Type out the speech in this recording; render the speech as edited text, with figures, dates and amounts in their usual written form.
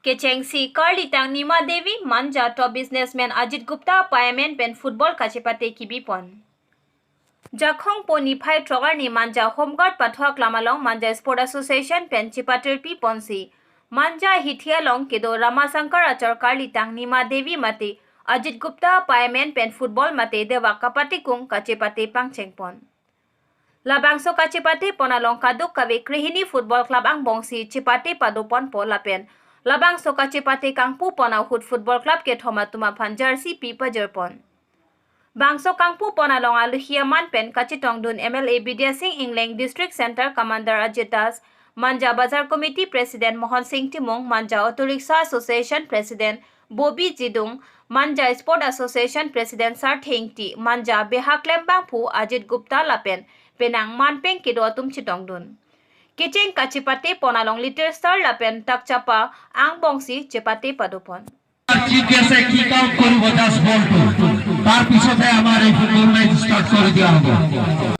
Kechengsi Karlitang Nima Devi Manja top businessman Ojit Gupta Payment pen football Kachepate Kibipon. Jakhong Poni Pai Trogar ni Manja Homeguard Patwa Klamalong Manja Sport Association pen Chipatel Pi Ponsi. Manja Hithia Long Kedo Ramasankar Achar Karlitang Nima Devi Mate Ojit Gupta Payment pen football Mate Dewa Kapati Kung Kachepate Pangchengpon. Labangso Kachepate Ponalong Kaduk Kawe Krihini Football Club ang Bongsi Chepate Kepadopon po lapen. Labangso Kachepate Kangpu Ponahut Football Club ke Thomatuma Phan Jersey Pi Pajerpon. Bangso Kangpu Ponalong Aluhia Manpen Kachitong Dun MLA Bidya Singh Ingling District Center Commander Ajitas Manja Bazar Committee President Mohan Singh Timong Manja Auto Rickshaw Association President Bobby Jidung Manja Sport Association President Sar Thengti Manja Behaklem Bangpu Ojit Gupta Lapen Penang Manpeng Kidotum Chitong Dun. Kecheng Kachepate Ponalong Little Star Lapen Takchapa ang Bongsi Chepate Kepadopon. कैसे kick out करूँ 50 ball तो तार पीछे थे हमारे football match start कर दिया होगा